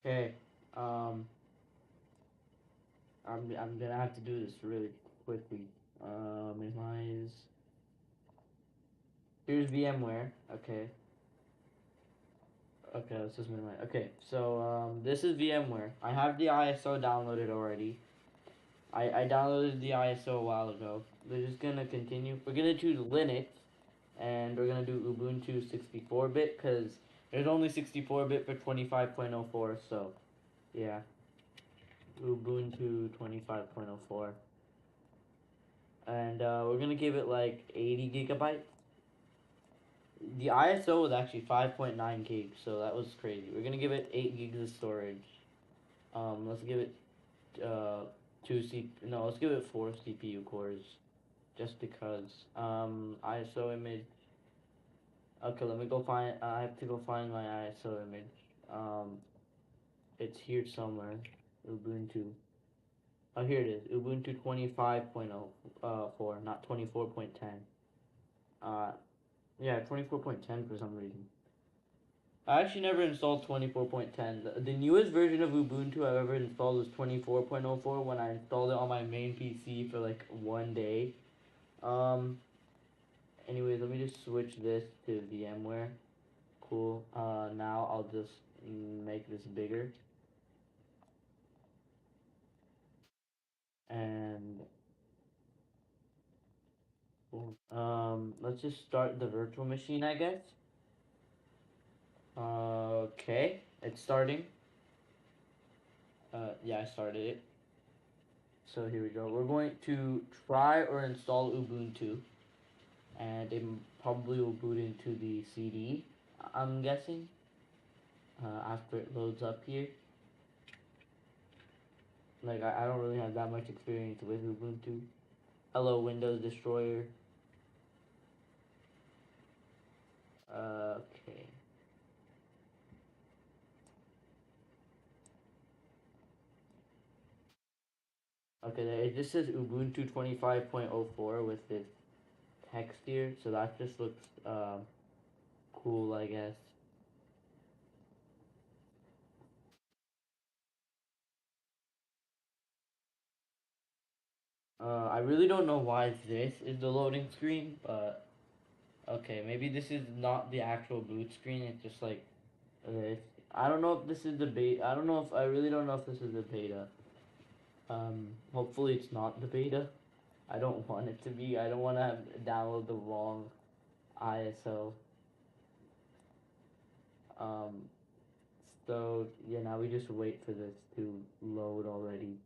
Okay. Um, I'm gonna have to do this really quickly. Minimize. Here's VMware. Okay. Okay, let's just minimize. Okay, so this is VMware. I have the ISO downloaded already. I downloaded the ISO a while ago. We're just gonna continue. We're gonna choose Linux, and we're gonna do Ubuntu 64-bit because there's only 64-bit for 25.04. So yeah, Ubuntu 25.04. And we're gonna give it like 80 gigabytes. The ISO was actually 5.9 gigs, so that was crazy. We're gonna give it 8 gigs of storage. Let's give it uh no, let's give it 4 CPU cores, just because. ISO image. Okay, let me go find. I have to go find my ISO image. Um, it's here somewhere. Ubuntu. Oh, here it is. Ubuntu 25.04, not 24.10. Uh, yeah, 24.10 for some reason. I actually never installed 24.10. The newest version of Ubuntu I've ever installed was 24.04 when I installed it on my main PC for like one day. Um, anyways, let me just switch this to VMware. Cool. Now I'll just make this bigger. And let's just start the virtual machine, I guess. Okay, it's starting. Yeah, I started it. So here we go. We're going to try or install Ubuntu, and it probably will boot into the CD. I'm guessing. After it loads up here. Like I don't really have that much experience with Ubuntu. Hello, Windows Destroyer. Okay. Okay, this says Ubuntu 25.04 with this text here, so that just looks cool, I guess. I really don't know why this is the loading screen, but okay, maybe this is not the actual boot screen. It's just like this. I don't know if this is the beta. I don't know if I really don't know if this is the beta. Hopefully it's not the beta. I don't want it to be. I don't want to have download the wrong ISO. Um, so yeah, now we just wait for this to load already.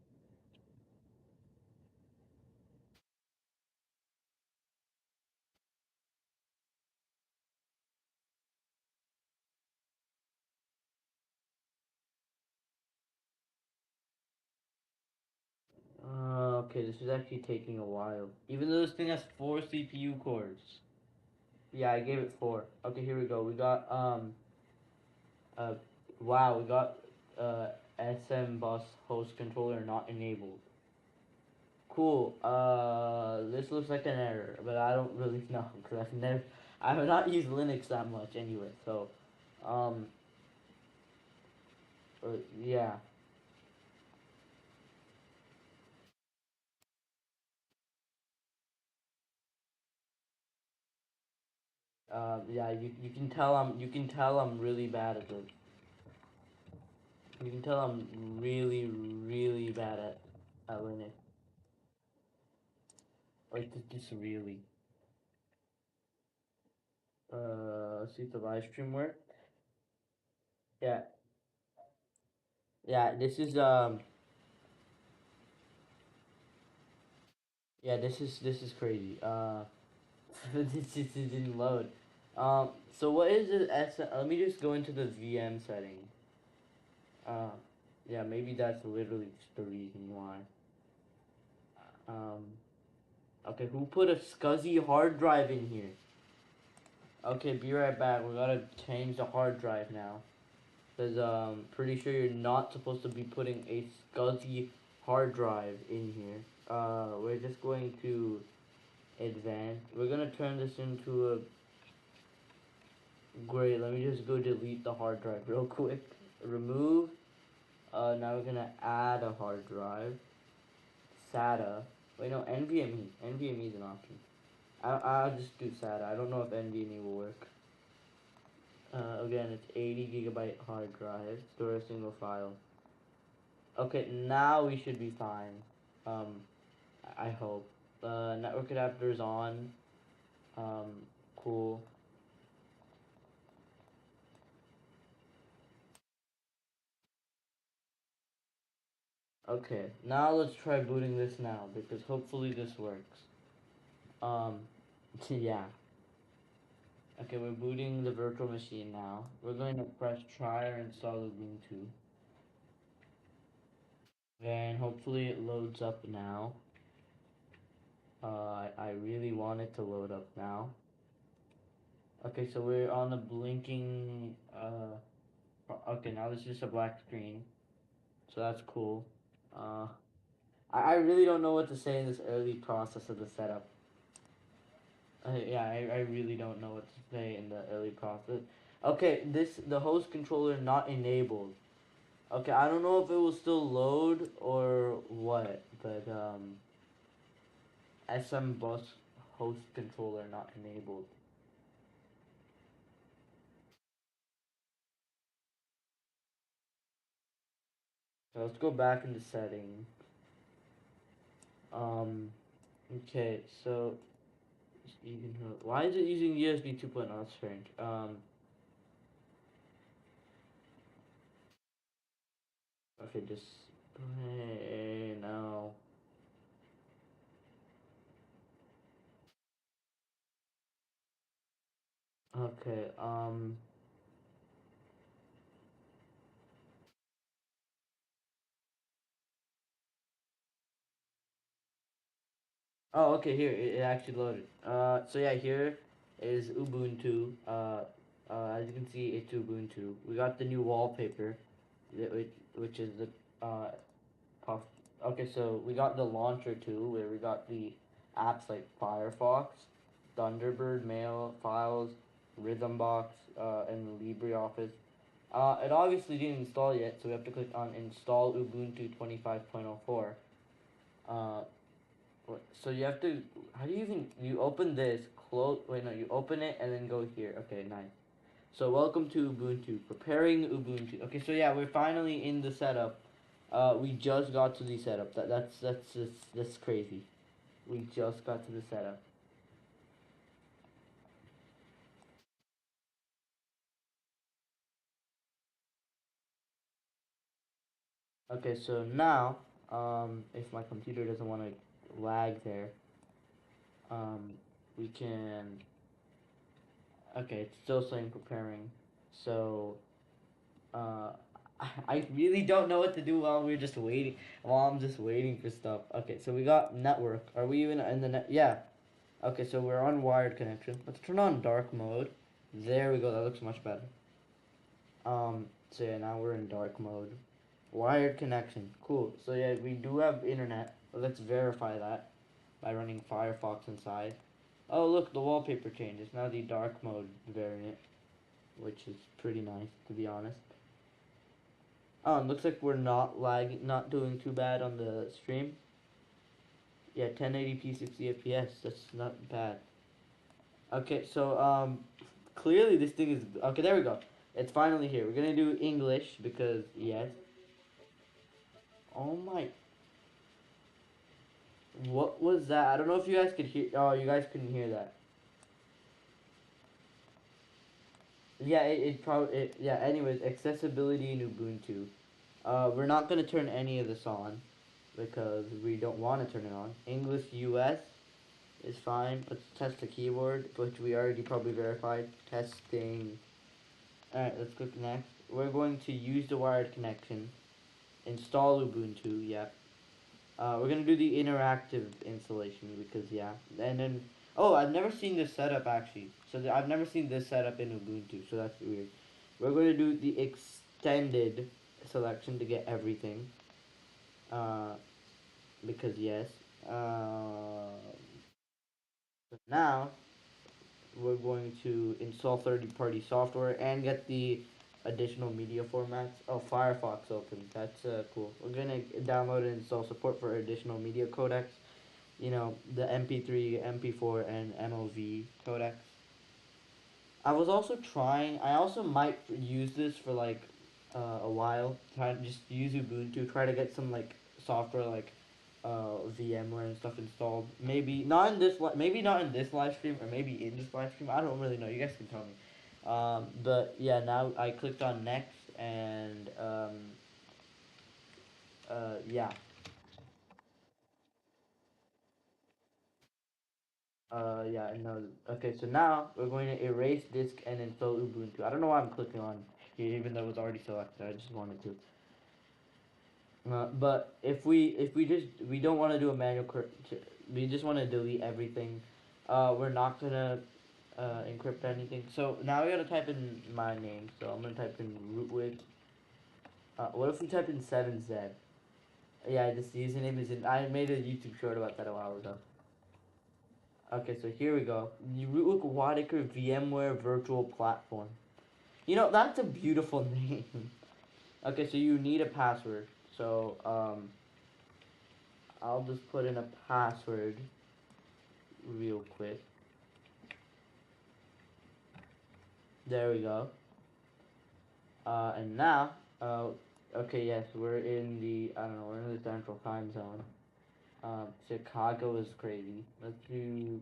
Okay, this is actually taking a while. Even though this thing has 4 CPU cores. Yeah, I gave it 4. Okay, here we go. We got uh wow, we got uh SM bus host controller not enabled. Cool. This looks like an error, but I don't really know because I have not used Linux that much anyway. So, um, yeah. Yeah, you can tell I'm really bad at this. You can tell I'm really bad at Linux. Like just really. Let's see if the live stream work. Yeah, yeah. This is crazy. This just didn't load. So what is it? Let me just go into the VM setting. Uh, yeah, maybe that's literally just the reason why. Um, okay, who put a SCSI hard drive in here? Okay, be right back. We gotta change the hard drive now. Cause pretty sure you're not supposed to be putting a SCSI hard drive in here. We're just going to advance. We're gonna turn this into a great. Let me just go delete the hard drive real quick. Remove. Now we're gonna add a hard drive. SATA. Wait, no, NVMe. NVMe is an option. I'll just do SATA. I don't know if NVMe will work. Again, it's 80 gigabyte hard drive. Store a single file. Okay, now we should be fine. Um, I hope. Network adapter is on. Um, cool. Okay, now let's try booting this now because hopefully this works. Um, yeah. Okay, we're booting the virtual machine now. We're going to press try or install Ubuntu. And hopefully it loads up now. I really want it to load up now. Okay, so we're on a blinking, okay, now this is just a black screen. So that's cool. Uh, I really don't know what to say in this early process of the setup. Yeah, I really don't know what to say in the early process. Okay, the host controller not enabled. Okay, I don't know if it will still load or what, but SM bus host controller not enabled. So let's go back into settings. Um, okay, so why is it using USB 2.0? That's strange. Okay, display no. Okay, oh, okay, here, it actually loaded. So yeah, here is Ubuntu. As you can see, it's Ubuntu. We got the new wallpaper, which is the, puff. Okay, so we got the launcher too, where we got the apps like Firefox, Thunderbird, Mail, Files, Rhythmbox, and LibreOffice. It obviously didn't install yet, so we have to click on Install Ubuntu 25.04. Uh, so you have to. How do you even? You open this, close. Wait, no, you open it and then go here. Okay, nice. So welcome to Ubuntu. Preparing Ubuntu. Okay, so yeah, we're finally in the setup. We just got to the setup. That's crazy. We just got to the setup. Okay, so now, if my computer doesn't want to lag there, um, we can. Okay, it's still saying preparing. So, uh, I really don't know what to do while we're just waiting. While I'm just waiting for stuff. Okay, so we got network. Are we even in the net? Yeah. Okay, so we're on wired connection. Let's turn on dark mode. There we go. That looks much better. So yeah, now we're in dark mode. Wired connection. Cool. So yeah, we do have internet. Let's verify that by running Firefox inside. Oh look, the wallpaper changes. Now the dark mode variant, which is pretty nice to be honest. Oh, it looks like we're not lagging, not doing too bad on the stream. Yeah, 1080p 60 FPS. That's not bad. Okay, so clearly this thing is okay. There we go. It's finally here. We're gonna do English because yes. Oh my! What was that? I don't know if you guys could hear. Oh, you guys couldn't hear that. Yeah, it probably yeah. Anyways, accessibility in Ubuntu. We're not gonna turn any of this on because we don't want to turn it on. English US is fine. Let's test the keyboard, which we already probably verified. Testing. Alright, let's click next. We're going to use the wired connection. Install Ubuntu, yeah. We're gonna do the interactive installation because yeah. And then, oh, I've never seen this setup actually. So I've never seen this setup in Ubuntu, so that's weird. We're gonna do the extended selection to get everything. Uh, because yes. So now we're going to install third-party software and get the additional media formats. Oh, Firefox open. That's cool. We're gonna download and install support for additional media codecs. You know, the MP3, MP4, and MOV codecs. I was also trying. I also might use this for like a while. Try to just use Ubuntu. Try to get some like software like VMware and stuff installed. Maybe not in this. Maybe not in this live stream, or maybe in this live stream. I don't really know. You guys can tell me. But yeah, now I clicked on next, and yeah. Yeah, no. Okay, so now we're going to erase disk and install Ubuntu. I don't know why I'm clicking on here, even though it was already selected. I just wanted to. But if we just we don't want to do a manual, we just want to delete everything. We're not gonna encrypt anything. So now we gotta type in my name. So I'm gonna type in rootwig. What if we type in 7Z? Yeah, this username is in. I made a YouTube short about that a while ago. Okay, so here we go. Rootwig Wadaker VMware Virtual Platform. You know, that's a beautiful name. Okay, so you need a password. So, I'll just put in a password real quick. There we go. And now, okay, yes, we're in the, I don't know, we're in the central time zone. Chicago is crazy. Let's do,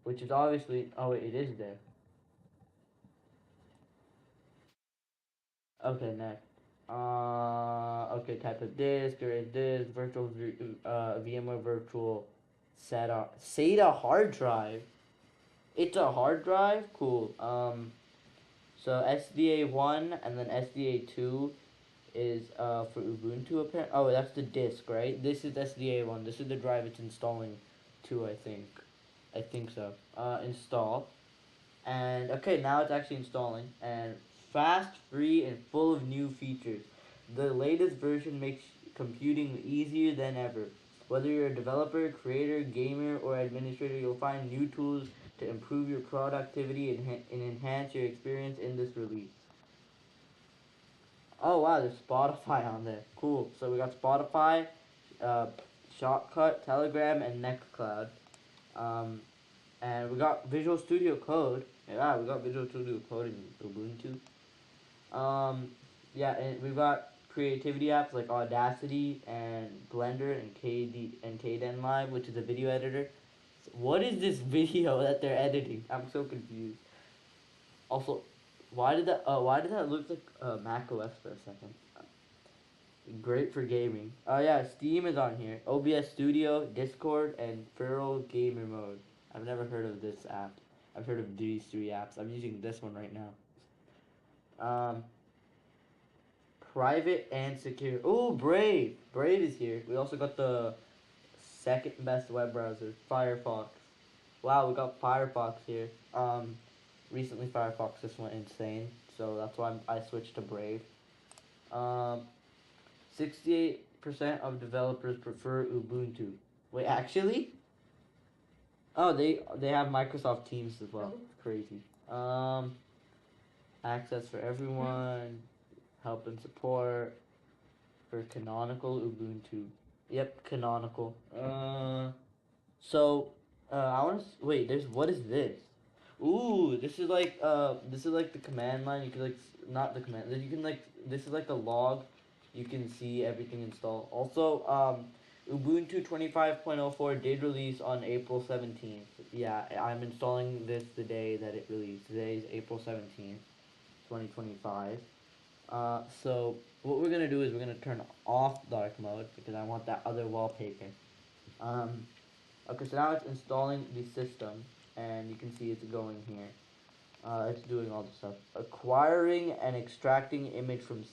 which is obviously, oh wait, it is there. Okay, next. Okay, type of disk, or is this VMware virtual SATA hard drive. It's a hard drive? Cool. So SDA 1 and then SDA 2 is for Ubuntu apparently. Oh, that's the disk, right? This is SDA 1. This is the drive it's installing to, I think. I think so. Install. And okay, now it's actually installing. And fast, free, and full of new features. The latest version makes computing easier than ever. Whether you're a developer, creator, gamer, or administrator, you'll find new tools to improve your productivity and enhance your experience in this release. Oh wow, there's Spotify on there. Cool. So we got Spotify, uh, Shotcut, Telegram, and Nextcloud. Um, and we got Visual Studio Code. Yeah, we got Visual Studio Code in Ubuntu. Yeah, and we've got creativity apps like Audacity and Blender and KDen Live, which is a video editor. What is this video that they're editing? I'm so confused. Also, why did that look like Mac OS for a second? Great for gaming. Oh yeah, Steam is on here. OBS Studio, Discord, and Feral Gamer Mode. I've never heard of this app. I've heard of these three apps. I'm using this one right now. Um, Private and secure. Oh, Brave. Brave is here. We also got the second best web browser, Firefox. Wow, we got Firefox here. Recently Firefox just went insane, so that's why I switched to Brave. Um, 68% of developers prefer Ubuntu. Wait, actually? Oh, they have Microsoft Teams as well. Crazy. Um, access for everyone, help and support for canonical Ubuntu. Yep, canonical. So, I want to wait. There's what is this? Ooh, this is like the command line. You can like not the command. You can like this is like a log. You can see everything installed. Also, Ubuntu 25.04 did release on April 17th. Yeah, I'm installing this the day that it released. Today is April 17th, 2025. So what we're gonna do is we're gonna turn off dark mode because I want that other wallpaper. Um, okay, so now it's installing the system, and you can see it's going here. It's doing all the stuff. Acquiring and extracting image from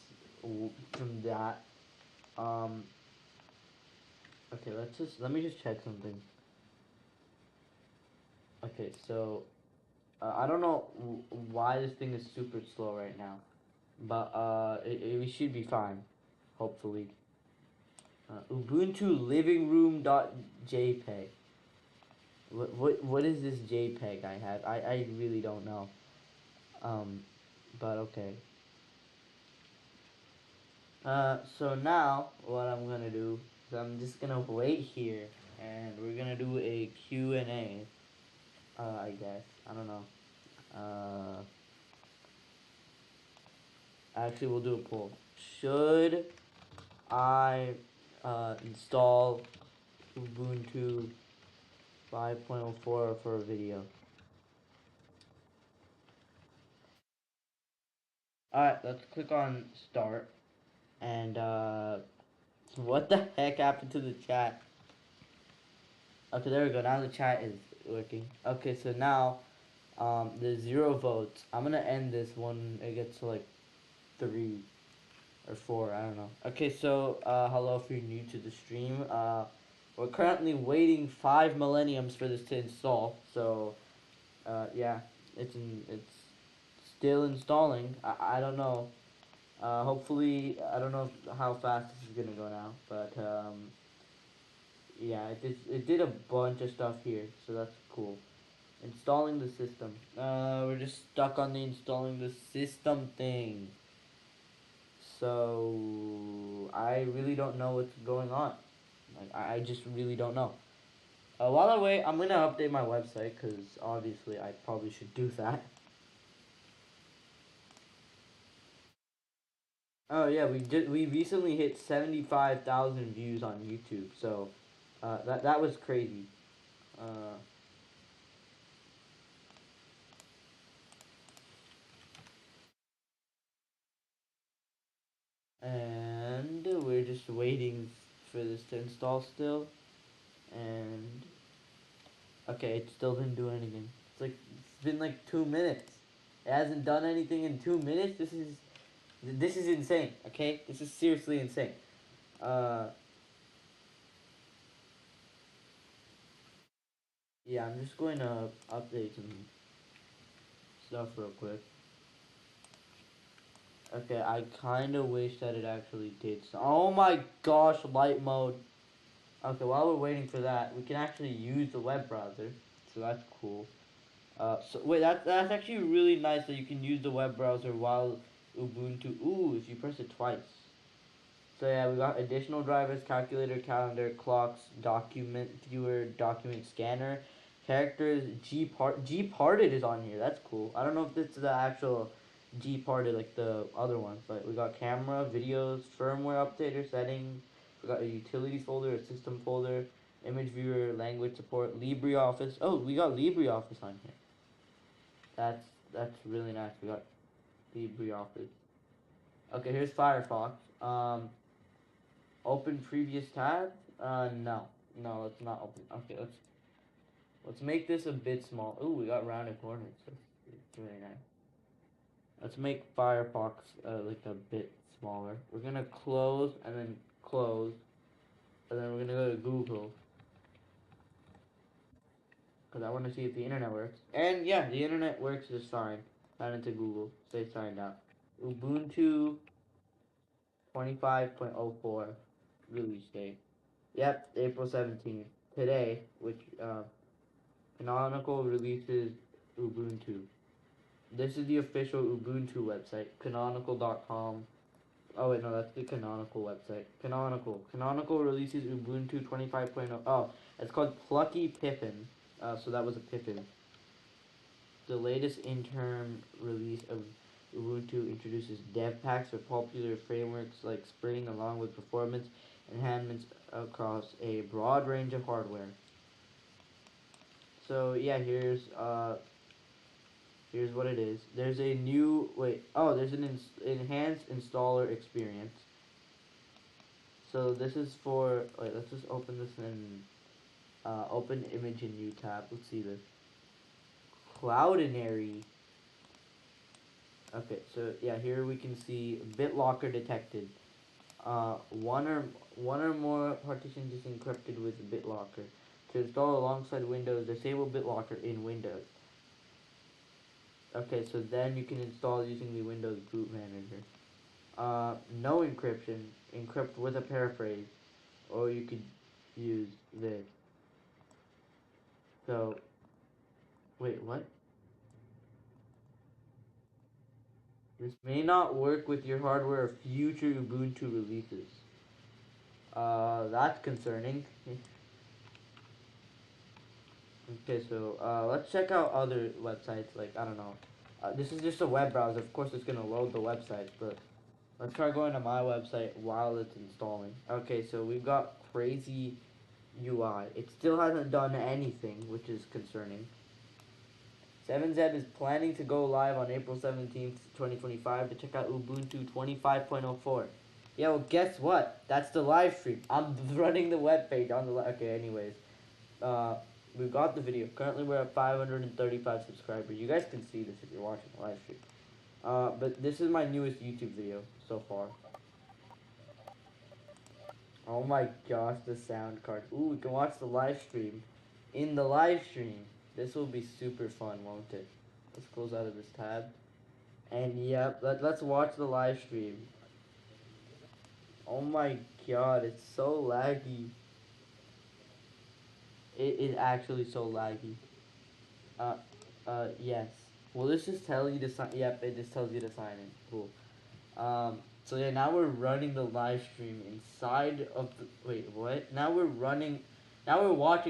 that. Um, okay, let me just check something. Okay, so I don't know why this thing is super slow right now, but we should be fine, hopefully. Ubuntu living room dot JPEG. What is this JPEG I have? I really don't know. Um, but okay. So now what I'm gonna do is I'm just gonna wait here, and we're gonna do a Q&A. I guess I don't know. Uh, Actually, we'll do a poll. Should I install Ubuntu 5.04 for a video? All right, let's click on start. And what the heck happened to the chat? Okay, there we go. Now the chat is working. Okay, so now there's 0 votes. I'm gonna end this when it gets to like 3 or 4. I don't know. Okay, so hello if you're new to the stream. We're currently waiting 5 millenniums for this to install. So yeah, it's still installing. I don't know. Hopefully, I don't know how fast this is gonna go now, but yeah, it did a bunch of stuff here, so that's cool. Installing the system. We're just stuck on the installing the system thing. So I really don't know what's going on. Like I just really don't know. While I wait, I'm gonna update my website because obviously I probably should do that. Oh yeah, we recently hit 75,000 views on YouTube, so that was crazy. Uh, and we're just waiting for this to install still. And okay, it still didn't do anything. It's been like 2 minutes. It hasn't done anything in 2 minutes. This is insane. Okay, this is seriously insane. Uh, yeah, I'm just going to update some stuff real quick. Okay, I kind of wish that it actually did. Oh my gosh, light mode. Okay, while we're waiting for that, we can actually use the web browser, so that's cool. So wait, that's actually really nice that you can use the web browser while Ubuntu. Ooh, if you press it twice. So yeah, we got additional drivers, calculator, calendar, clocks, document viewer, document scanner, characters, G parted is on here. That's cool. I don't know if this is the actual G parted like the other ones, but we got camera, videos, firmware updater, settings. We got a utilities folder, a system folder, image viewer, language support, LibreOffice. Oh, we got LibreOffice on here. That's that's really nice. We got LibreOffice. Okay, here's Firefox. Open previous tab? No. No, let's not open. Okay, let's make this a bit small. Ooh, we got rounded corners. That's really nice. Let's make Firefox like a bit smaller. We're gonna close and then close, and then we're gonna go to Google because I want to see if the internet works. And yeah, the internet works just fine. Sign into Google. Stay signed out. Ubuntu 25.04 release date. Yep, April 17th. Today, which Canonical releases Ubuntu. This is the official Ubuntu website, canonical.com. Oh wait, no, that's the Canonical website. Canonical releases Ubuntu 25.0. Oh, it's called Plucky Pippin. So that was a Pippin. The latest interim release of Ubuntu introduces dev packs for popular frameworks like Spring, along with performance enhancements across a broad range of hardware. So yeah, here's what it is. There's a new wait. Oh, there's an enhanced installer experience. So this is for wait. Let's just open this in open image in new tab. Let's see this. Cloudinary. Okay, so yeah, here we can see BitLocker detected. One or more partitions is encrypted with BitLocker. To install alongside Windows, disable BitLocker in Windows. Okay, so then you can install using the Windows Boot Manager. No encryption, encrypt with a paraphrase, or you could use this. So, wait, what? This may not work with your hardware or future Ubuntu releases. That's concerning. Okay, so let's check out other websites. Like I don't know. This is just a web browser. Of course, it's gonna load the website, but let's try going to my website while it's installing. Okay, so we've got crazy UI. It still hasn't done anything, which is concerning. 7Z is planning to go live on April 17th, 2025 to check out Ubuntu 25.04. Yeah, well, guess what? That's the live stream. I'm running the web page on the okay, anyways. Uh, we've got the video. Currently, we're at 535 subscribers. You guys can see this if you're watching the live stream. But this is my newest YouTube video so far. Oh my gosh, the sound card. Ooh, we can watch the live stream in the live stream. This will be super fun, won't it? Let's close out of this tab. And yep, let's watch the live stream. Oh my god, it's so laggy. It is actually so laggy. Uh, yes. Will this just tell you to sign? Yep, it just tells you to sign in. Cool. So yeah, now we're running the live stream inside of the. Wait, what? Now we're watching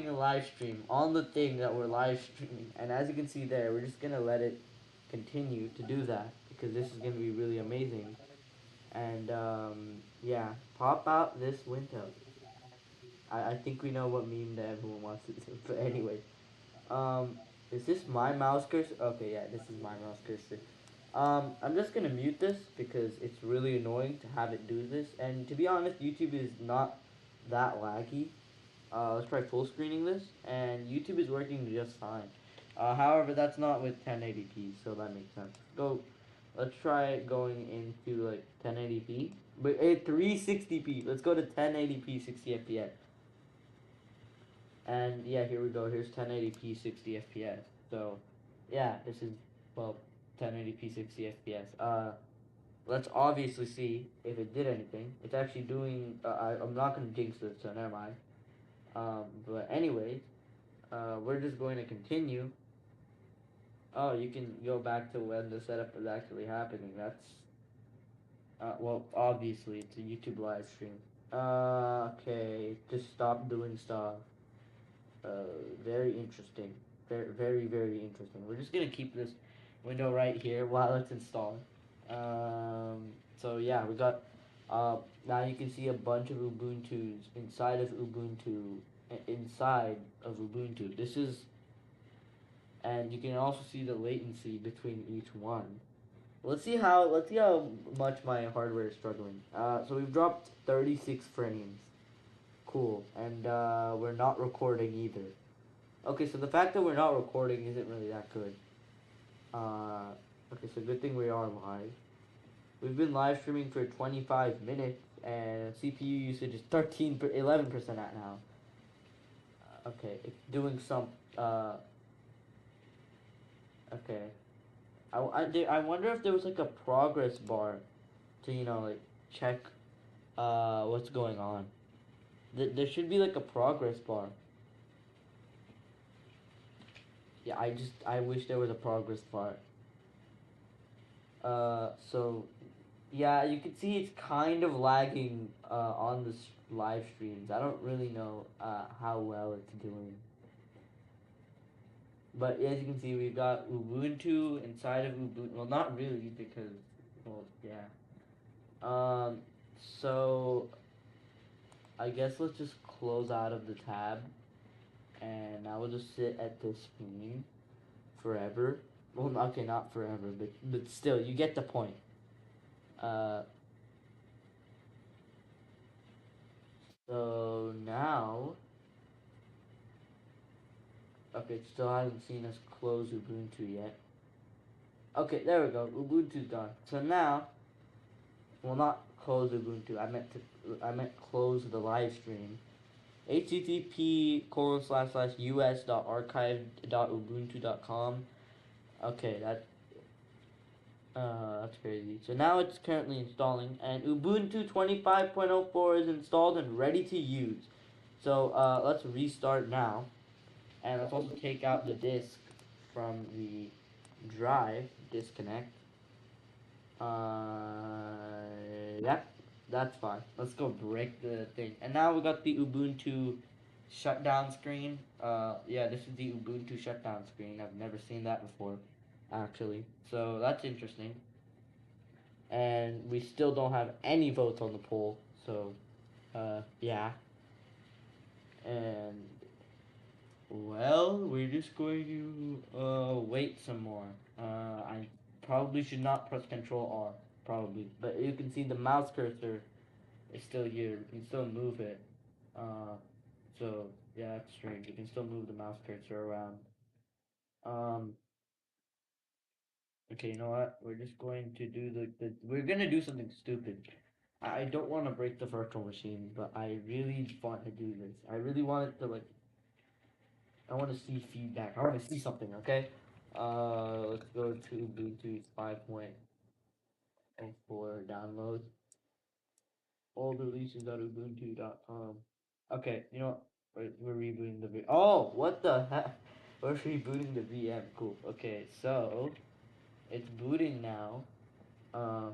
a live stream on the thing that we're live streaming, and as you can see there, we're just gonna let it continue to do that because this is gonna be really amazing. And yeah, pop out this window. I think we know what meme that everyone wants to do, but anyway. Um, is this my mouse cursor? Okay, yeah, this is my mouse cursor. I'm just gonna mute this because it's really annoying to have it do this. And to be honest, YouTube is not that laggy. Let's try full screening this, and YouTube is working just fine. However, that's not with 1080p, so that makes sense. Go. Let's try going into like 1080p, but 360p. Let's go to 1080p 60 fps. And yeah, here we go. Here's 1080p 60 fps. So, yeah, this is well 1080p 60 fps. Let's obviously see if it did anything. It's actually doing. I'm not gonna jinx this, so never mind. But anyways, we're just going to continue. Oh, you can go back to when the setup is actually happening. That's well, obviously it's a YouTube live stream. Okay, just stop doing stuff. Very interesting. Very interesting. We're just gonna keep this window right here while it's installed. So yeah, we got. Now you can see a bunch of Ubuntu's inside of Ubuntu. This is, and you can also see the latency between each one. Let's see how much my hardware is struggling. So we've dropped 36 frames. Cool, and we're not recording either. Okay, so the fact that we're not recording isn't really that good. Okay, so good thing we are live. We've been live streaming for 25 minutes, and CPU usage is 11% at now. Okay, it's doing some. Okay. I wonder if there was like a progress bar to, like, check what's going on. There should be like a progress bar. Yeah, I wish there was a progress bar. So yeah, you can see it's kind of lagging on the live streams. I don't really know how well it's doing. But as you can see, we've got Ubuntu inside of Ubuntu. Well, not really because, well, yeah. So I guess let's just close out of the tab, and I will just sit at this screen forever. Well, okay, not forever, but still, you get the point. Uh, so now, okay, it still hasn't seen us close Ubuntu yet. Okay, there we go. Ubuntu's done. So now, well, not close Ubuntu. I meant close the live stream. http://us.archive.ubuntu.com. Okay, that's crazy. So now it's currently installing, and Ubuntu 25.04 is installed and ready to use. So let's restart now, and let's also take out the disk from the drive. Disconnect. Yeah, that's fine. Let's go break the thing. And now we got the Ubuntu shutdown screen. Yeah, this is the Ubuntu shutdown screen. I've never seen that before, actually. So that's interesting. And we still don't have any votes on the poll. So, yeah. And well, we're just going to wait some more. I probably should not press Control R, probably, but you can see the mouse cursor is still here. You can still move it. Uh, so yeah, that's strange. You can still move the mouse cursor around. Um, okay, you know what? We're just going to do the we're gonna do something stupid. I don't want to break the virtual machine, but I really want to do this. I really want it to like I want to see feedback. I want to see something, okay? Let's go to Ubuntu 5.04 download. All releases.ubuntu.com. Okay, you know what? We're rebooting the VM. Oh, what the heck? We're rebooting the VM. Cool. Okay, so it's booting now. Uh,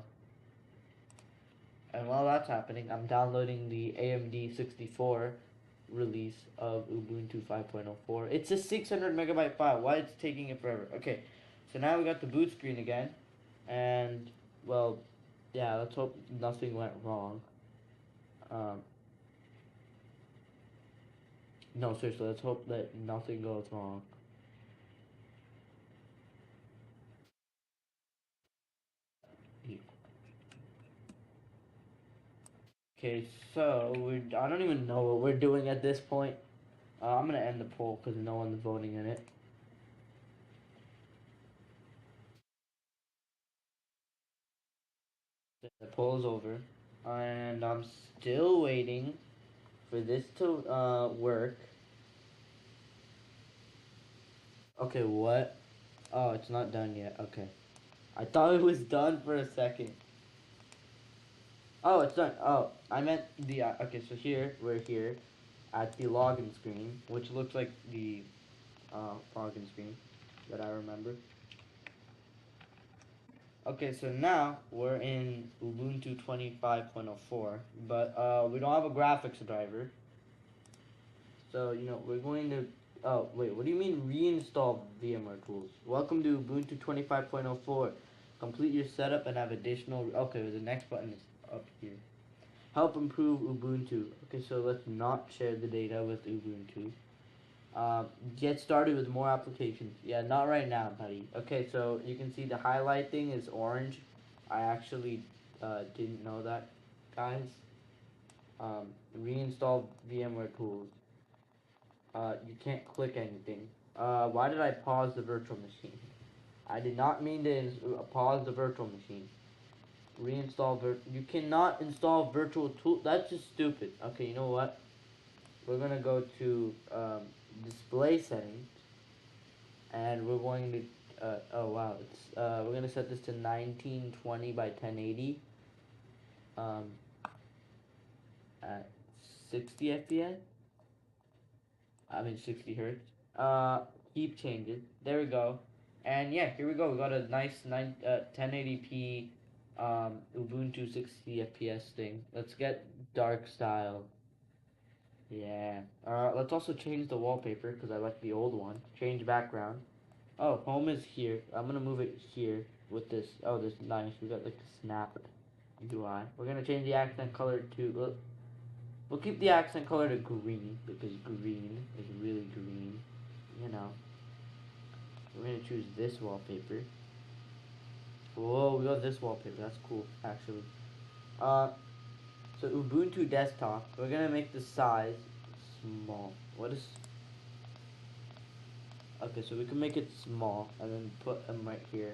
and while that's happening, I'm downloading the AMD 64 release of Ubuntu 5.04. It's a 600 megabyte file. Why it's taking it forever? Okay, so now we got the boot screen again, and well, yeah. Let's hope nothing went wrong. Um, no, seriously, let's hope that nothing goes wrong. Okay, so I don't even know what we're doing at this point. I'm gonna end the poll because no one's voting in it. The poll is over, and I'm still waiting for this to work. Okay, what? Oh, it's not done yet. Okay, I thought it was done for a second. Oh, it's done. Oh, I meant the. Okay, so here we're here at the login screen, which looks like the login screen that I remember. Okay, so now we're in Ubuntu 25.04, but we don't have a graphics driver. So, we're going to. Oh, wait, what do you mean reinstall VMware tools? Welcome to Ubuntu 25.04. Complete your setup and have additional. Okay, the next button is up here. Help improve Ubuntu. Okay, so let's not share the data with Ubuntu. Get started with more applications. Yeah, not right now, buddy. Okay, so you can see the highlight thing is orange. I actually didn't know that, guys. Reinstall VMware tools. You can't click anything. Why did I pause the virtual machine? I did not mean to pause the virtual machine. Reinstall you cannot install virtual tool. That's just stupid. Okay, you know what? We're gonna go to display settings, and we're going to oh wow, it's we're gonna set this to 1920 by 1080 um, at 60 fps. I mean 60 hertz. Keep changes. There we go. And yeah, here we go. We got a nice 1080p Ubuntu 60 FPS thing. Let's get dark style. Yeah. Let's also change the wallpaper because I like the old one. Change background. Oh, home is here. I'm gonna move it here with this. Oh, this is nice. We got like the snap UI. We're gonna change the accent color to. We'll keep the accent color to green because green is really green. You know. We're gonna choose this wallpaper. Whoa, we got this wallpaper. That's cool, actually. Uh, so Ubuntu desktop. We're gonna make the size small. What is? Okay, so we can make it small and then put them right here.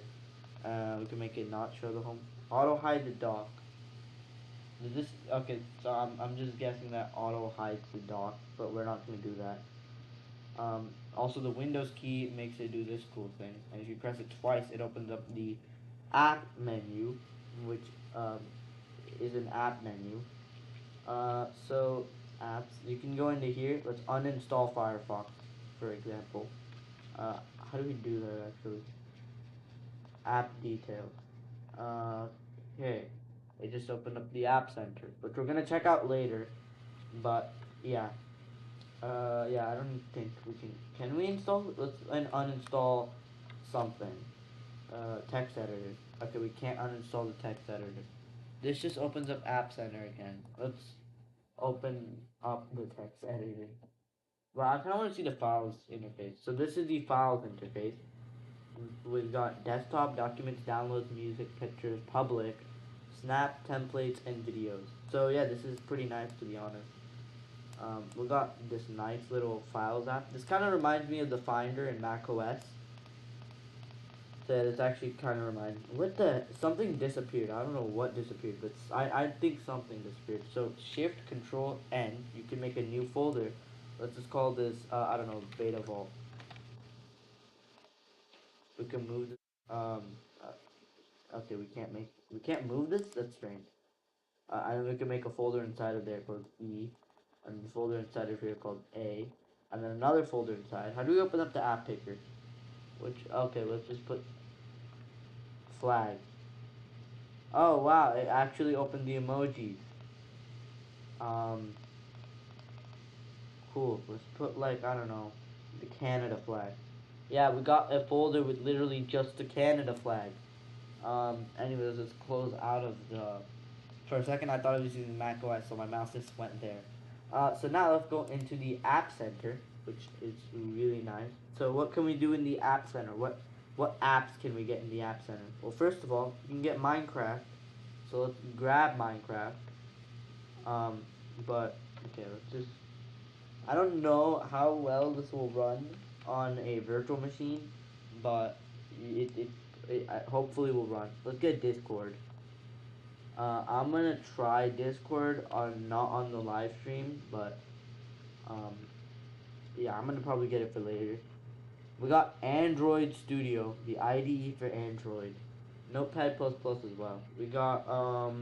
We can make it not show the home. Auto hide the dock. Does this okay? So I'm just guessing that auto hides the dock, but we're not gonna do that. Also the Windows key makes it do this cool thing, and if you press it twice, it opens up the app menu, which is an app menu. So apps, you can go into here. Let's uninstall Firefox, for example. How do we do that actually? App details. Okay, it just opened up the App Center, which we're gonna check out later. But yeah, yeah, I don't think we can. Can we install? Let's uninstall something. Text editor. Okay, we can't uninstall the text editor. This just opens up App Center again. Let's open up the text editor. Well, I kind of want to see the files interface. So this is the files interface. We've got desktop, documents, downloads, music, pictures, public, snap, templates, and videos. So yeah, this is pretty nice to be honest. We got this nice little files app. This kind of reminds me of the Finder in Mac OS. So it's actually kind of reminds me. What the? Something disappeared. I don't know what disappeared, but I think something disappeared. So Shift Control N. You can make a new folder. Let's just call this I don't know, Beta Vault. We can move this. Okay, we can't move this. That's strange. And we can make a folder inside of there called E, and a folder inside of here called A, and then another folder inside. How do we open up the app picker? Which okay, let's just put flag. Oh wow, it actually opened the emojis. Um, cool. Let's put like I don't know, the Canada flag. Yeah, we got a folder with literally just the Canada flag. Anyways, let's close out of the. For a second, I thought I was using Mac OS, so my mouse just went there. So now let's go into the App Center, which is really nice. So what can we do in the App Center? What apps can we get in the App Center? Well, first of all, you can get Minecraft. So let's grab Minecraft. Um, but okay, let's just. I don't know how well this will run on a virtual machine, but it hopefully will run. Let's get Discord. I'm gonna try Discord on not on the live stream, but um, yeah, I'm gonna probably get it for later. We got Android Studio, the IDE for Android, Notepad++ as well. We got oh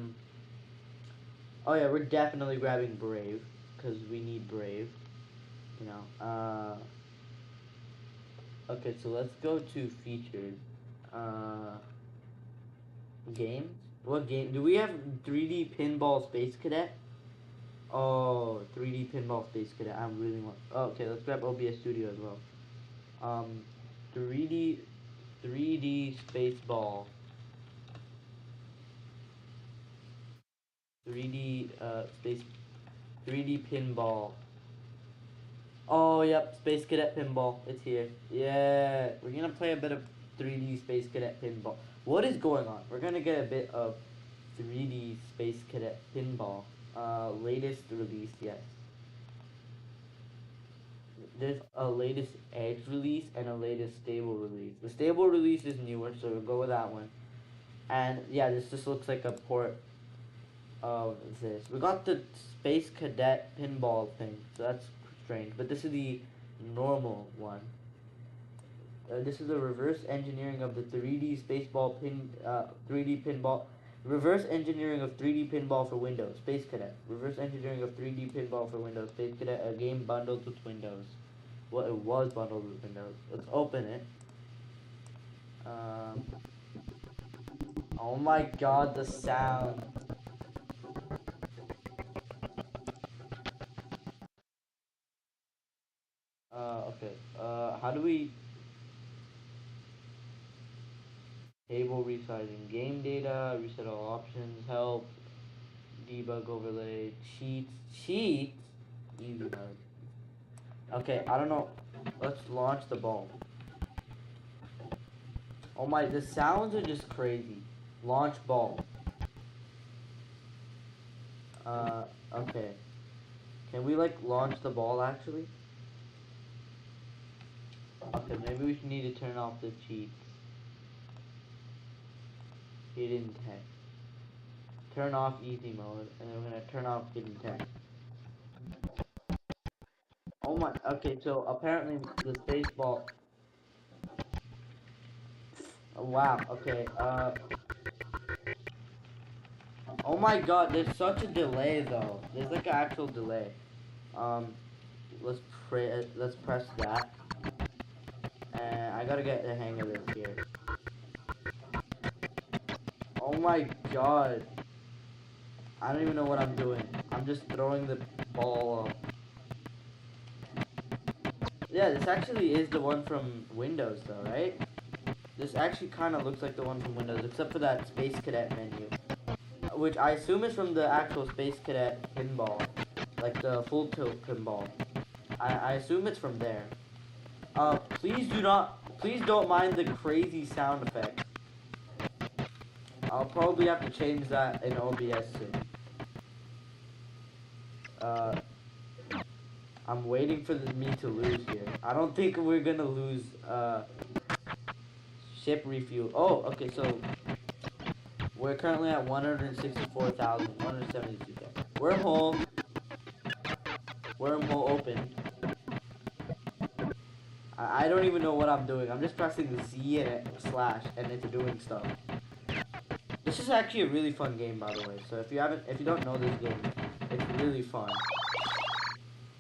yeah, we're definitely grabbing Brave because we need Brave. You know. Okay, so let's go to featured. Uh, games. What game do we have? 3D Pinball Space Cadet. Oh, 3D Pinball Space Cadet. I really want. Oh, okay, let's grab OBS Studio as well. Um, 3D, 3D Space Ball. 3D space. 3D Pinball. Oh, yep, Space Cadet Pinball. It's here. Yeah, we're gonna play a bit of 3D Space Cadet Pinball. What is going on? We're gonna get a bit of 3D Space Cadet Pinball. Latest release, yes. There's a latest Edge release and a latest stable release. The stable release is newer, so we'll go with that one. And yeah, this just looks like a port of this. We got the Space Cadet pinball thing, so that's strange. But this is the normal one. This is a reverse engineering of the 3D Spaceball 3D pinball. Reverse engineering of 3D pinball for Windows. Space Cadet. Reverse engineering of 3D pinball for Windows. Space Cadet. A game bundled with Windows. Well, it was bundled with Windows. Let's open it. Um, oh my god, the sound. Okay. How do we table resizing game data, reset all options, help, debug overlay, cheats, cheats, easy mode. Okay, I don't know. Let's launch the ball. Oh my, the sounds are just crazy. Launch ball. Uh, okay. Can we like launch the ball actually? Okay, maybe we need to turn off the cheats. Hidden text. Turn off easy mode, and then we're gonna turn off hidden text. Oh my, okay, so apparently the space ball. Oh, wow, okay, oh my god, there's such a delay though. There's like an actual delay. Um, let's press that. And I gotta get the hang of this here. Oh my god. I don't even know what I'm doing. I'm just throwing the ball up. Yeah, this actually is the one from Windows though, right? This actually kind of looks like the one from Windows, except for that Space Cadet menu. Which I assume is from the actual Space Cadet pinball. Like the full tilt pinball. I assume it's from there. Please don't mind the crazy sound effect. I'll probably have to change that in OBS soon. Uh, I'm waiting for me to lose here. I don't think we're gonna lose, ship refuel. Oh, okay, so we're currently at 164,172. Wormhole, wormhole open. I don't even know what I'm doing. I'm just pressing the Z and slash, and it's doing stuff. This is actually a really fun game, by the way. So if you don't know this game, it's really fun.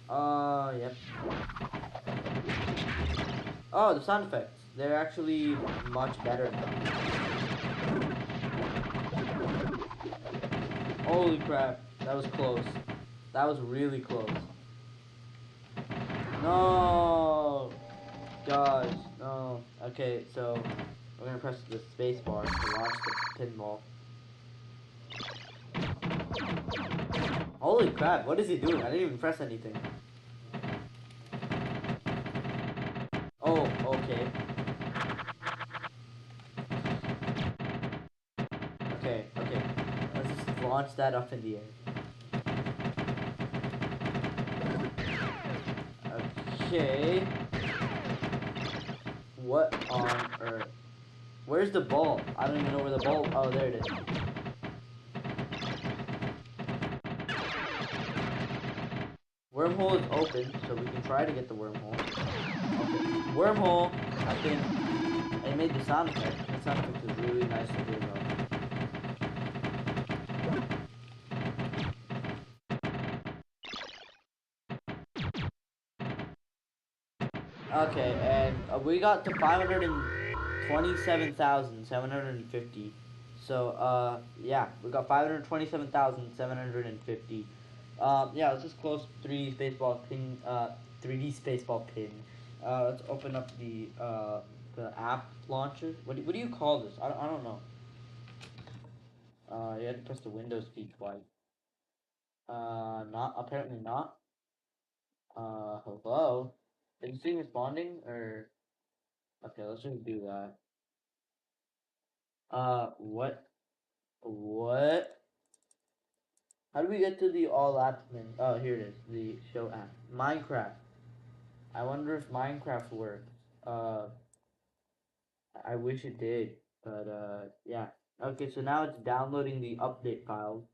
Yep. Oh, the sound effects. They're actually much better now. Holy crap. That was close. That was really close. No! Gosh, no. Okay, so we're gonna press the space bar to launch the pinball. Holy crap, what is he doing? I didn't even press anything. Oh, okay. Okay, okay. Let's just launch that up in the air. Okay. What on earth? Where's the ball? I don't even know where the ball... Oh, there it is. Wormhole is open, so we can try to get the wormhole. Okay. Wormhole! I think... I made the sound effect. The sound effect is really nice to hear though. Okay, and we got to 527,750. So, yeah, we got 527,750. Yeah, let's just close 3D Spaceball pin, 3D Spaceball pin. Let's open up the app launcher. What do you call this? I don't know. You had to press the Windows key twice. Not, apparently not. Hello? Is this thing responding, or? Okay, let's just do that. What? What? How do we get to the all apps menu? Oh, here it is. The show app. Minecraft. I wonder if Minecraft works. Uh, I wish it did, but yeah. Okay, so now it's downloading the update files.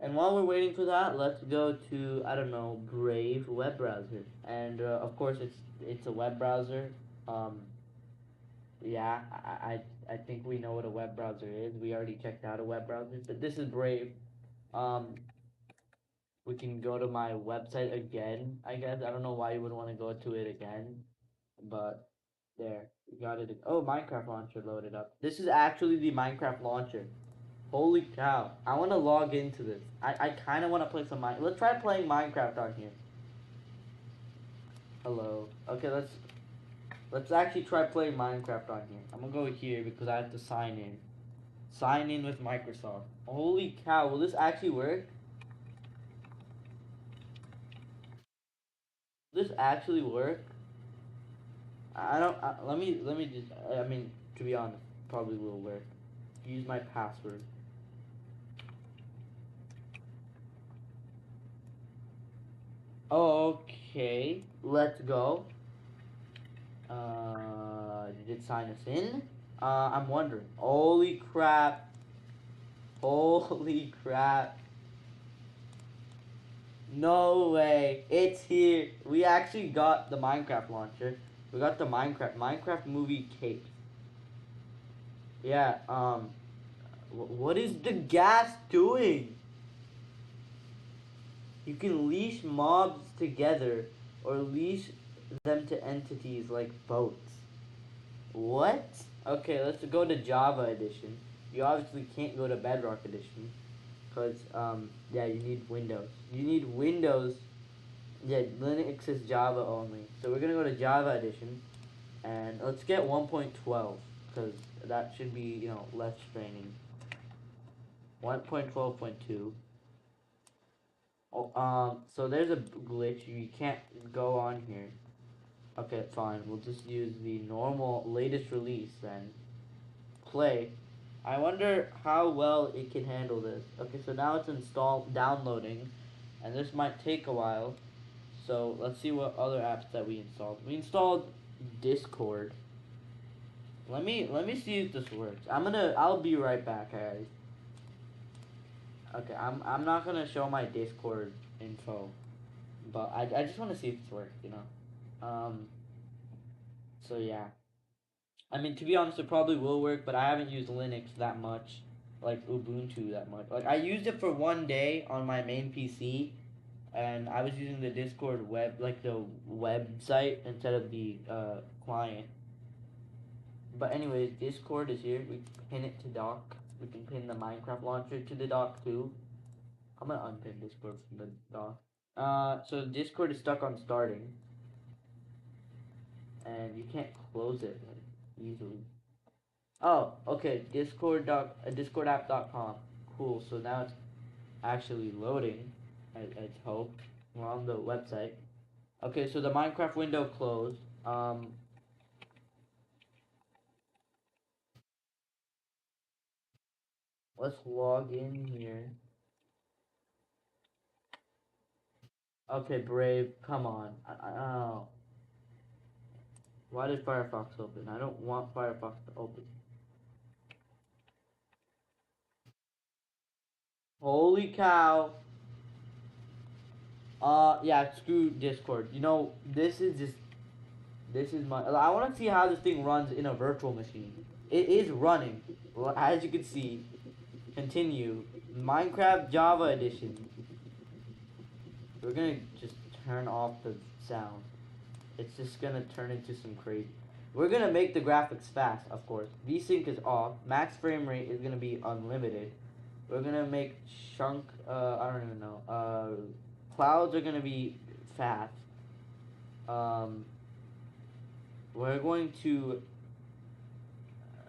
And while we're waiting for that, let's go to, I don't know, Brave web browser. And of course, it's a web browser. Um, yeah, I think we know what a web browser is. We already checked out a web browser, but this is Brave. Um, we can go to my website again, I guess. I don't know why you would want to go to it again, but there, we got it. Oh, Minecraft launcher loaded up. This is actually the Minecraft launcher. Holy cow. I want to log into this. I kind of want to play some Minecraft. Let's try playing Minecraft on here. Hello. Okay, let's actually try playing Minecraft on here. I'm gonna go here because I have to sign in. Sign in with Microsoft. Holy cow, will this actually work? Will this actually work? I don't. Let me just. I mean, to be honest, probably will work. Use my password. Okay, let's go. Did it sign us in? I'm wondering. Holy crap! Holy crap! No way! It's here. We actually got the Minecraft launcher. We got the Minecraft movie cape. Yeah. What is the gas doing? You can leash mobs together or leash them to entities like boats. What? Okay, let's go to Java edition. You obviously can't go to Bedrock Edition because yeah, you need Windows. You need Windows. Yeah, Linux is Java only. So we're gonna go to Java Edition, and let's get 1.12 because that should be less straining. 1.12.2. Oh, so there's a glitch. You can't go on here. Okay, fine. We'll just use the normal latest release then. Play. I wonder how well it can handle this. Okay, so now it's downloading, and this might take a while. So let's see what other apps that we installed. We installed Discord. Let me see if this works. I'll be right back, guys. Okay, I'm not gonna show my Discord info, but I just want to see if it's worked. So yeah. I mean, to be honest, it probably will work, but I haven't used Linux that much, like Ubuntu that much. Like I used it for one day on my main PC, and I was using the Discord like the website instead of the client. But anyways, Discord is here. We pin it to dock. We can pin the Minecraft launcher to the dock too. I'm gonna unpin Discord from the dock. So Discord is stuck on starting, and you can't close it like, easily. Oh, okay. Discordapp.com. Cool. So now it's actually loading. I hope we're on the website. Okay, so the Minecraft window closed. Let's log in here. Okay, Brave. Come on. Oh. Why did Firefox open? I don't want Firefox to open. Holy cow. Yeah, screw Discord. This is my. I want to see how this thing runs in a virtual machine. It is running, as you can see. Continue. Minecraft Java Edition. We're gonna just turn off the sound. It's just gonna turn into some crazy. We're gonna make the graphics fast, of course. VSync is off. Max frame rate is gonna be unlimited. We're gonna make chunk. I don't even know. Clouds are gonna be fast. Um, we're going to.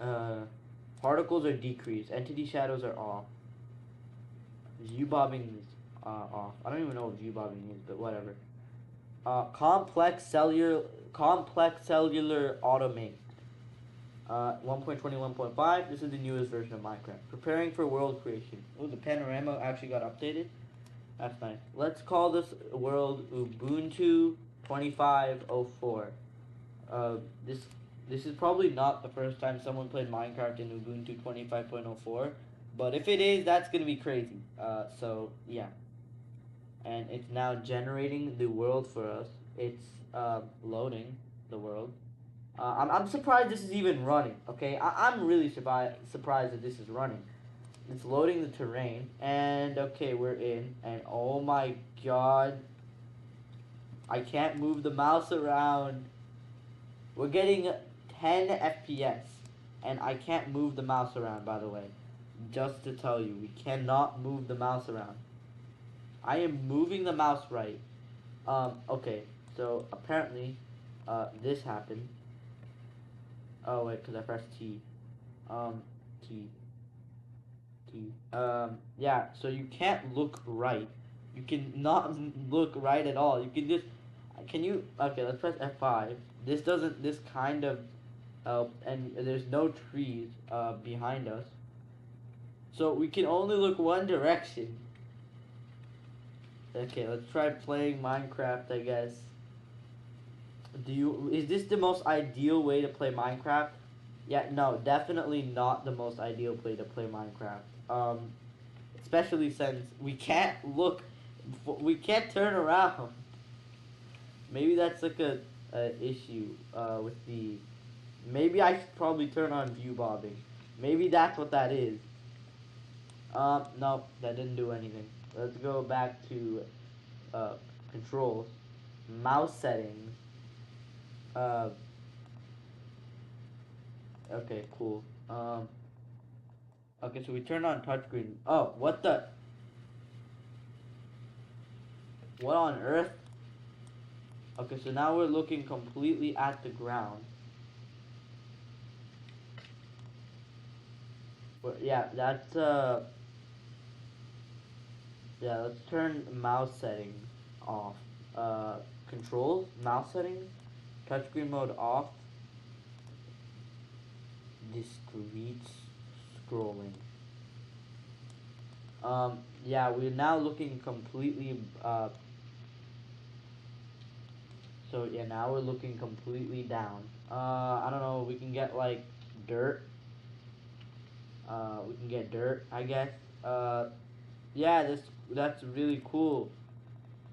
Uh, Particles are decreased. Entity shadows are off. View bobbing is off. I don't even know what view bobbing is, but whatever. Complex cellular automate. 1.21.5. This is the newest version of Minecraft. Preparing for world creation. Oh, the panorama actually got updated. That's nice. Let's call this world Ubuntu 25.04. Uh, this this is probably not the first time someone played Minecraft in Ubuntu 25.04, but if it is, that's gonna be crazy. So yeah, and it's now generating the world for us. It's loading the world. I'm surprised this is even running. Okay, I'm really surprised that this is running. It's loading the terrain, and okay, we're in, and oh my god, I can't move the mouse around. We're getting 10 FPS, and I can't move the mouse around, by the way. Just to tell you, we cannot move the mouse around. I am moving the mouse right. Okay, so apparently, this happened. Oh, wait, because I pressed T. Um, T. T. Yeah, so you can't look right. You can not look right at all. You can just. Can you. Okay, let's press F5. This doesn't. This kind of and there's no trees behind us, so we can only look one direction. Okay, let's try playing Minecraft. I guess. Is this the most ideal way to play Minecraft? Yeah, no, definitely not the most ideal way to play Minecraft. Especially since we can't turn around. Maybe that's like a issue with the. Maybe I should probably turn on view bobbing. Maybe that's what that is. No, that didn't do anything. Let's go back to uh, controls, mouse settings. Uh, okay, cool. Okay, so we turn on touchscreen. Oh, what the? What on earth? Okay, so now we're looking completely at the ground. But yeah, that's yeah. Let's turn mouse settings off. Uh, controls, mouse settings, touchscreen mode off. Discrete scrolling. Yeah, we're now looking completely. So yeah, now we're looking completely down. I don't know. We can get like dirt. We can get dirt, I guess. Uh, yeah, that's really cool.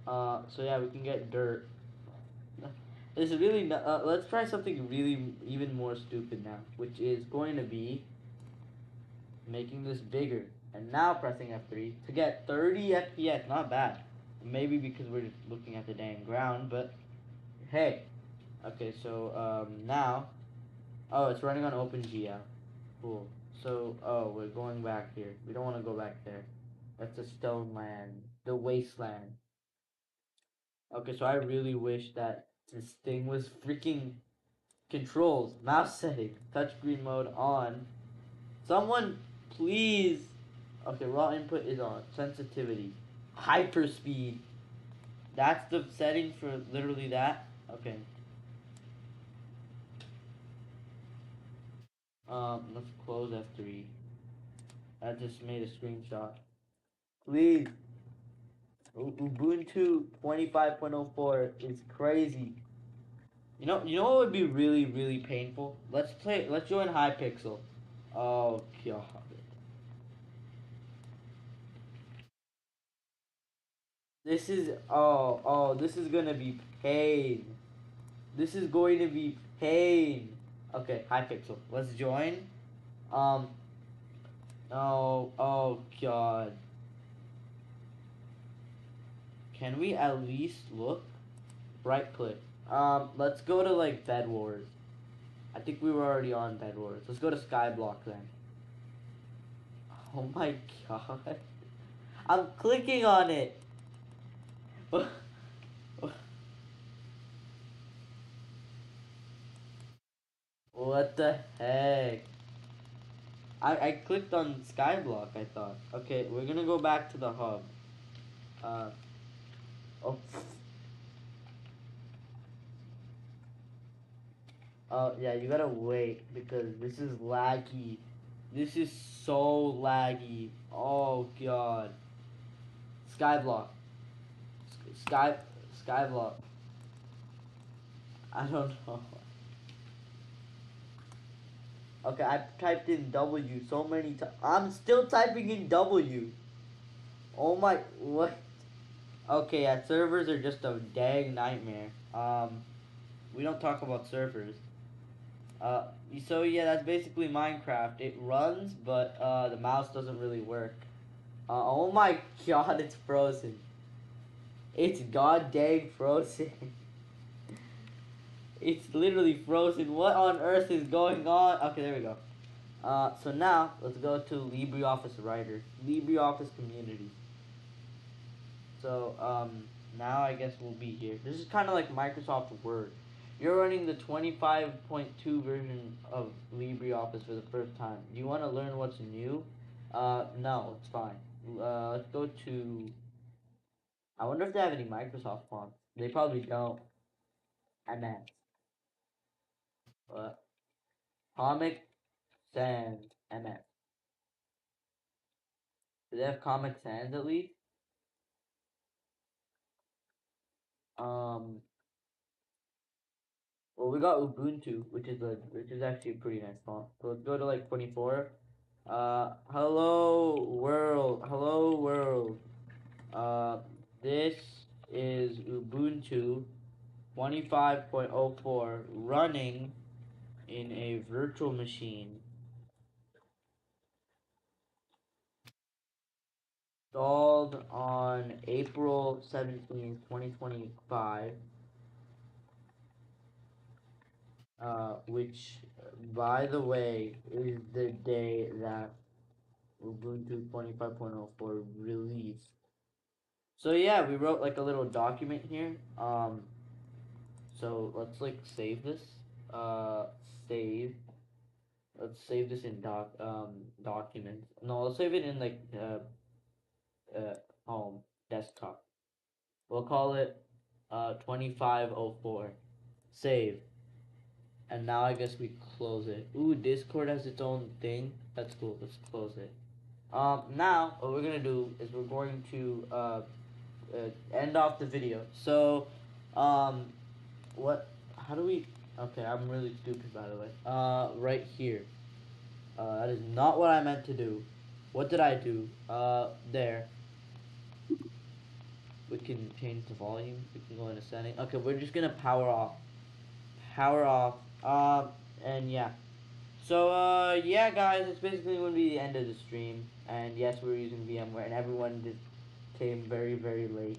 So yeah, we can get dirt. It's really let's try something really even more stupid now, which is going to be making this bigger and now pressing F3 to get 30 FPS. Not bad. Maybe because we're just looking at the dang ground, but hey. Okay, so now, oh, it's running on OpenGL. Cool. So, oh, we're going back here. We don't want to go back there. That's the stone land, the wasteland. Okay, so I really wish that this thing was freaking controls, mouse setting, touchscreen mode on. Someone, please. Okay, raw input is on. Sensitivity, hyperspeed. That's the setting for literally that. Okay. Let's close F3. I just made a screenshot. Please. Ubuntu 25.04 is crazy. You know what would be really, really painful? Let's join Hypixel. Oh god. This is gonna be pain. This is going to be pain. Okay, Hypixel. Let's join. Um, oh god. Can we at least look? Right click. Let's go to like Bed Wars. I think we were already on Bed Wars. Let's go to Skyblock then. Oh my god. I'm clicking on it. What the heck? I clicked on Skyblock, I thought. Okay, we're gonna go back to the hub. Uh, oh, oh yeah, you gotta wait because this is laggy. This is so laggy. Oh god. Skyblock. Sky, Skyblock. I don't know. Okay, I typed in W so many times. I'm still typing in W. Oh my, what? Okay, yeah, servers are just a dang nightmare. We don't talk about servers. Uh, so yeah, that's basically Minecraft. It runs, but the mouse doesn't really work. Oh my god, it's frozen. It's god dang frozen. It's literally frozen. What on earth is going on? Okay, there we go. So now let's go to LibreOffice Writer, LibreOffice Community. So now I guess we'll be here. This is kind of like Microsoft Word. You're running the 25.2 version of LibreOffice for the first time. Do you want to learn what's new? No, it's fine. Let's go to. I wonder if they have any Microsoft fonts. They probably don't. MS. What? Comic Sans MS. Do they have Comic Sans at least? Um, well, we got Ubuntu, which is actually a pretty nice font. So let's go to like 24. Hello world. Uh, this is Ubuntu 25.04 running in a virtual machine installed on April 17th, 2025. Which, by the way, is the day that Ubuntu 25.04 release. So yeah, we wrote like a little document here. So let's like save this. Uh, save. Let's save this in documents. No, let's save it in like home desktop. We'll call it 2504. Save. And now I guess we close it. Ooh, Discord has its own thing. That's cool. Let's close it. Now what we're gonna do is we're going to end off the video. So, um, what? How do we? Okay, I'm really stupid by the way. Right here. That is not what I meant to do. What did I do? There. We can change the volume. We can go into setting. Okay, we're just gonna power off. Power off. And yeah. So, yeah, guys, it's basically going to be the end of the stream. And yes, we're using VMware, and everyone just came very, very late.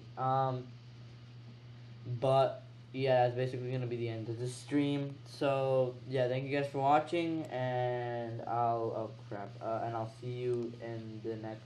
But yeah, that's basically going to be the end of the stream. So, yeah, thank you guys for watching, and oh crap, and I'll see you in the next